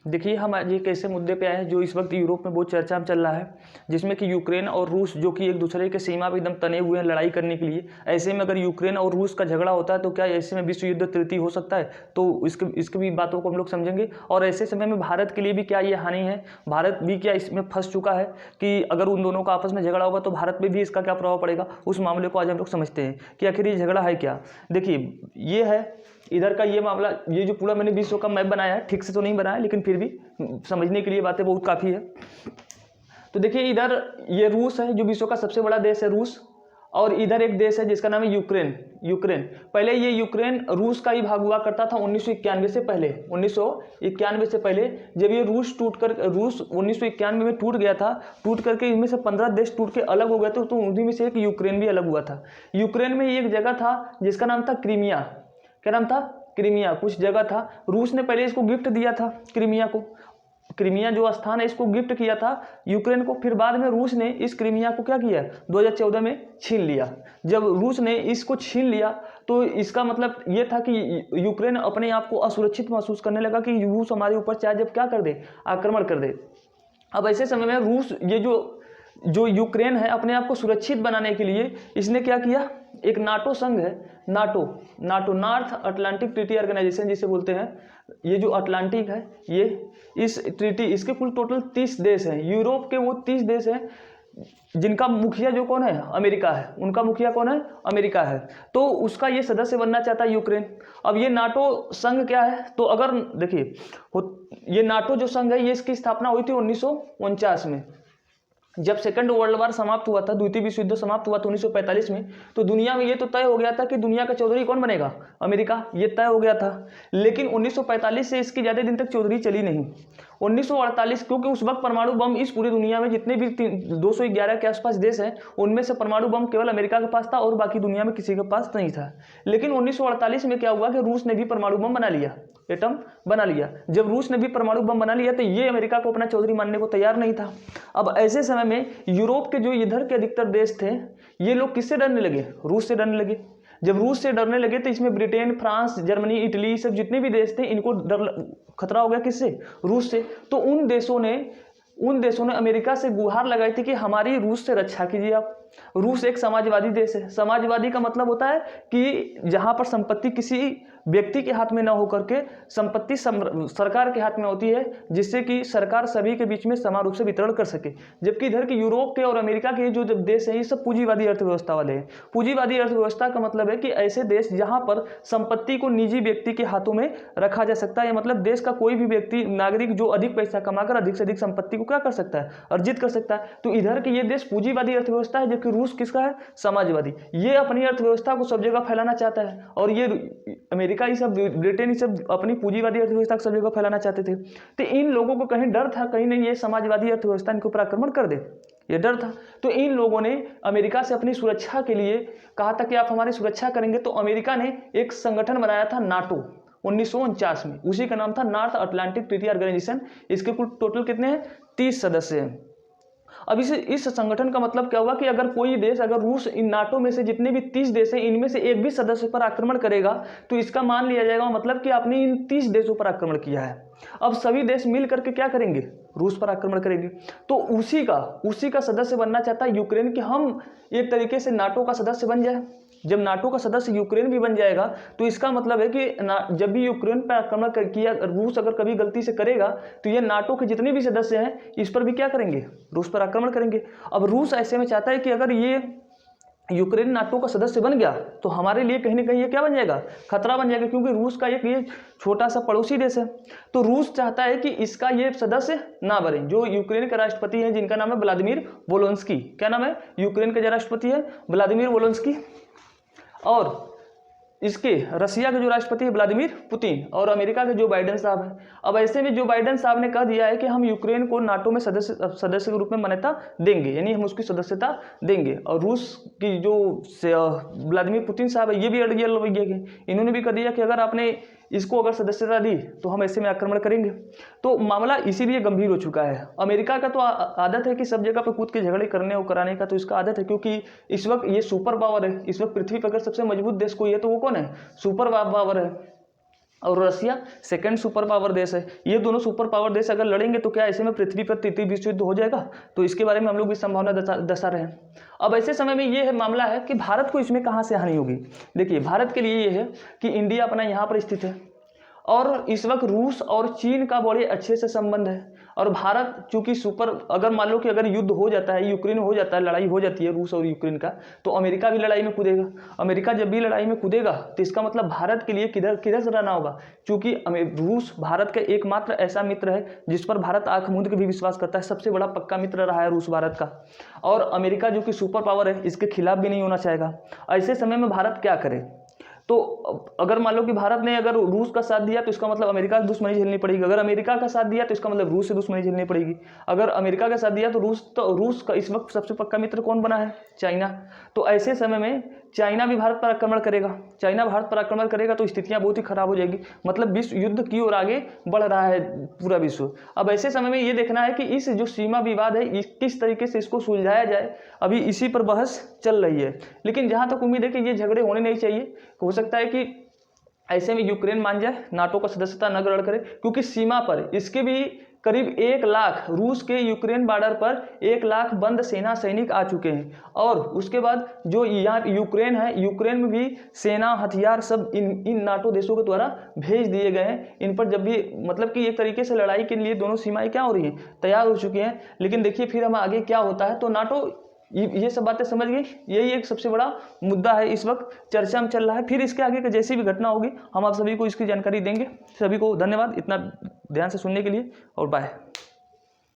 देखिए, हम आज एक ऐसे मुद्दे पे आए हैं जो इस वक्त यूरोप में बहुत चर्चा में चल रहा है, जिसमें कि यूक्रेन और रूस जो कि एक दूसरे के सीमा पे एकदम तने हुए हैं लड़ाई करने के लिए। ऐसे में अगर यूक्रेन और रूस का झगड़ा होता है तो क्या ऐसे में विश्व युद्ध तृतीय हो सकता है? तो इसकी भी बातों को हम लोग समझेंगे। और ऐसे समय में भारत के लिए भी क्या ये हानि है? भारत भी क्या इसमें फंस चुका है कि अगर उन दोनों का आपस में झगड़ा होगा तो भारत में भी इसका क्या प्रभाव पड़ेगा? उस मामले को आज हम लोग समझते हैं कि आखिर ये झगड़ा है क्या। देखिए, ये है इधर का ये मामला। ये जो पूरा मैंने विश्व का मैप बनाया है, ठीक से तो नहीं बनाया लेकिन फिर भी समझने के लिए बातें बहुत काफ़ी है। तो देखिए, इधर ये रूस है जो विश्व का सबसे बड़ा देश है, रूस। और इधर एक देश है जिसका नाम है यूक्रेन। यूक्रेन पहले ये यूक्रेन रूस का ही भाग हुआ करता था 1991 से पहले। 1991 से पहले जब ये रूस 1991 में टूट गया था, टूट करके इनमें से 15 देश टूट के अलग हो गए थे, तो उन्हीं में से एक यूक्रेन भी अलग हुआ था। यूक्रेन में एक जगह था जिसका नाम था क्रीमिया। क्या नाम था? क्रीमिया कुछ जगह था। रूस ने पहले इसको गिफ्ट दिया था, क्रीमिया को। क्रीमिया जो स्थान है इसको गिफ्ट किया था यूक्रेन को। फिर बाद में रूस ने इस क्रीमिया को क्या किया, 2014 में छीन लिया। जब रूस ने इसको छीन लिया तो इसका मतलब ये था कि यूक्रेन अपने आप को असुरक्षित महसूस करने लगा कि रूस हमारे ऊपर चाहे जब क्या कर दे, आक्रमण कर दे। अब ऐसे समय में रूस ये जो यूक्रेन है अपने आप को सुरक्षित बनाने के लिए इसने क्या किया, एक नाटो संघ है, NATO North Atlantic Treaty Organization जिसे बोलते हैं। ये जो अटलांटिक है, ये इस ट्रीटी, इसके कुल टोटल 30 देश हैं। यूरोप के वो 30 देश हैं जिनका मुखिया जो कौन है, अमेरिका है। उनका मुखिया कौन है, अमेरिका है। तो उसका ये सदस्य बनना चाहता है यूक्रेन। अब ये नाटो संघ क्या है, तो अगर देखिए ये नाटो जो संघ है ये इसकी स्थापना हुई थी 1949 में। जब सेकंड वर्ल्ड वार समाप्त हुआ था, द्वितीय विश्व युद्ध समाप्त हुआ था 1945 में, तो दुनिया में ये तो तय हो गया था कि दुनिया का चौधरी कौन बनेगा, अमेरिका। ये तय हो गया था। लेकिन 1945 से इसकी ज़्यादा दिन तक चौधरी चली नहीं। 1948, क्योंकि उस वक्त परमाणु बम इस पूरी दुनिया में जितने भी 211 के आसपास देश हैं उनमें से परमाणु बम केवल अमेरिका के पास था और बाकी दुनिया में किसी के पास नहीं था। लेकिन 1948 में क्या हुआ कि रूस ने भी परमाणु बम बना लिया, एटम बना लिया। जब रूस ने भी परमाणु बम बना लिया तो ये अमेरिका को अपना चौधरी मानने को तैयार नहीं था। अब ऐसे समय में यूरोप के जो इधर के अधिकतर देश थे ये लोग किससे डरने लगे, रूस से डरने लगे। जब रूस से डरने लगे तो इसमें ब्रिटेन, फ्रांस, जर्मनी, इटली, सब जितने भी देश थे इनको खतरा हो गया किससे, रूस से। तो उन देशों ने अमेरिका से गुहार लगाई थी कि हमारी रूस से रक्षा कीजिए आप। रूस एक समाजवादी देश है। समाजवादी का मतलब होता है कि जहां पर संपत्ति किसी व्यक्ति के हाथ में न होकर के संपत्ति सरकार के हाथ में होती है, जिससे कि सरकार सभी के बीच में समान रूप से वितरण कर सके। जबकि इधर के यूरोप के और अमेरिका के जो देश हैं ये सब पूंजीवादी अर्थव्यवस्था वाले हैं। पूंजीवादी अर्थव्यवस्था का मतलब है कि ऐसे देश जहां पर संपत्ति को निजी व्यक्ति के हाथों में रखा जा सकता है, मतलब देश का कोई भी व्यक्ति, नागरिक जो अधिक पैसा कमाकर अधिक से अधिक संपत्ति को क्या कर सकता है, अर्जित कर सकता है। तो इधर के ये देश पूंजीवादी अर्थव्यवस्था है, जबकि रूस किसका है, समाजवादी। ये अपनी अर्थव्यवस्था को सब जगह फैलाना चाहता है और ये अमेरिका, ये सब ब्रिटेन, ये सब अपनी पूंजीवादी अर्थव्यवस्था को सब जगह फैलाना चाहते थे। तो इन लोगों को कहीं डर था कहीं नहीं ये समाजवादी अर्थव्यवस्था इनके ऊपर आक्रमण कर दे, ये डर था। तो इन लोगों ने अमेरिका से अपनी सुरक्षा के लिए कहा था कि आप हमारी सुरक्षा करेंगे। तो अमेरिका ने एक संगठन बनाया था नाटो 1949 में, उसी का नाम था नॉर्थ अटलांटिक ट्रीटी ऑर्गेनाइजेशन। इसके कुल टोटल कितने हैं, 30 सदस्य हैं। अब इस संगठन का मतलब क्या हुआ कि अगर कोई देश, अगर रूस इन नाटो में से जितने भी 30 देश हैं इनमें से एक भी सदस्य पर आक्रमण करेगा तो इसका मान लिया जाएगा मतलब कि आपने इन 30 देशों पर आक्रमण किया है। अब सभी देश मिल करके क्या करेंगे, रूस पर आक्रमण करेंगे। तो उसी का सदस्य बनना चाहता है यूक्रेन कि हम एक तरीके से नाटो का सदस्य बन जाए। जब नाटो का सदस्य यूक्रेन भी बन जाएगा तो इसका मतलब है कि जब भी यूक्रेन पर आक्रमण किया रूस अगर कभी गलती से करेगा तो ये नाटो के जितने भी सदस्य हैं इस पर भी क्या करेंगे, रूस पर आक्रमण करेंगे। अब रूस ऐसे में चाहता है कि अगर ये यूक्रेन नाटो का सदस्य बन गया तो हमारे लिए कहीं ना कहीं ये क्या बन जाएगा, खतरा बन जाएगा, क्योंकि रूस का एक ये छोटा सा पड़ोसी देश है। तो रूस चाहता है कि इसका ये सदस्य ना बने। जो यूक्रेन के राष्ट्रपति हैं जिनका नाम है व्लादिमीर वोलोंस्की, क्या नाम है, यूक्रेन के जो राष्ट्रपति है व्लादिमीर वोलोंस्की, और इसके रसिया के जो राष्ट्रपति है व्लादिमीर पुतिन, और अमेरिका के जो बाइडेन साहब हैं। अब ऐसे में जो बाइडेन साहब ने कह दिया है कि हम यूक्रेन को नाटो में सदस्य के रूप में मान्यता देंगे, यानी हम उसकी सदस्यता देंगे। और रूस की जो व्लादिमीर पुतिन साहब है ये भी अड़ गए, इन्होंने भी कह दिया कि अगर आपने इसको अगर सदस्यता दी तो हम ऐसे में आक्रमण करेंगे। तो मामला इसीलिए गंभीर हो चुका है। अमेरिका का तो आदत है कि सब जगह पे कूद के झगड़े करने और कराने का, तो इसका आदत है, क्योंकि इस वक्त ये सुपर पावर है। इस वक्त पृथ्वी पर अगर सबसे मजबूत देश कोई है तो वो कौन है, सुपर पावर है। और रसिया सेकंड सुपर पावर देश है। ये दोनों सुपर पावर देश अगर लड़ेंगे तो क्या ऐसे में पृथ्वी पर तृतीय विश्व युद्ध हो जाएगा? तो इसके बारे में हम लोग भी संभावना दर्शा रहे हैं। अब ऐसे समय में ये है मामला है कि भारत को इसमें कहाँ से हानि होगी। देखिए, भारत के लिए ये है कि इंडिया अपना यहाँ पर स्थित है और इस वक्त रूस और चीन का बड़े अच्छे से संबंध है। और भारत चूंकि सुपर, अगर मान लो कि अगर युद्ध हो जाता है, यूक्रेन हो जाता है, लड़ाई हो जाती है रूस और यूक्रेन का, तो अमेरिका भी लड़ाई में कूदेगा। अमेरिका जब भी लड़ाई में कूदेगा तो इसका मतलब भारत के लिए किधर से रहना होगा, क्योंकि रूस भारत का एकमात्र ऐसा मित्र है जिस पर भारत आंख मूंद के भी विश्वास करता है। सबसे बड़ा पक्का मित्र रहा है रूस भारत का। और अमेरिका जो कि सुपर पावर है, इसके खिलाफ भी नहीं होना चाहेगा। ऐसे समय में भारत क्या करे? तो अगर मान लो कि भारत ने अगर रूस का साथ दिया तो इसका मतलब अमेरिका से दुश्मनी झेलनी पड़ेगी। अगर अमेरिका का साथ दिया तो इसका मतलब रूस से दुश्मनी झेलनी पड़ेगी। अगर अमेरिका का साथ दिया तो रूस का इस वक्त सबसे पक्का मित्र कौन बना है? चाइना। तो ऐसे समय में चाइना भी भारत पर आक्रमण करेगा। चाइना भारत पर आक्रमण करेगा तो स्थितियां बहुत ही खराब हो जाएगी। मतलब विश्व युद्ध की ओर आगे बढ़ रहा है पूरा विश्व। अब ऐसे समय में ये देखना है कि इस जो सीमा विवाद है किस तरीके से इसको सुलझाया जाए, अभी इसी पर बहस चल रही है। लेकिन जहां तक उम्मीद है कि ये झगड़े होने नहीं चाहिए। हो सकता है कि ऐसे में यूक्रेन मान जाए, नाटो का सदस्यता न ग्रहण करे, क्योंकि सीमा पर इसके भी करीब 1 लाख, रूस के यूक्रेन बॉर्डर पर 1 लाख बंद सेना सैनिक आ चुके हैं। और उसके बाद जो यहाँ यूक्रेन है, यूक्रेन में भी सेना हथियार सब इन नाटो देशों के द्वारा भेज दिए गए हैं। इन पर जब भी मतलब कि एक तरीके से लड़ाई के लिए दोनों सीमाएं क्या हो रही हैं, तैयार हो चुकी हैं। लेकिन देखिए फिर हम आगे क्या होता है। तो नाटो ये सब बातें समझ गई, यही एक सबसे बड़ा मुद्दा है इस वक्त चर्चा में चल रहा है। फिर इसके आगे की जैसी भी घटना होगी हम आप सभी को इसकी जानकारी देंगे। सभी को धन्यवाद इतना ध्यान से सुनने के लिए और बाय।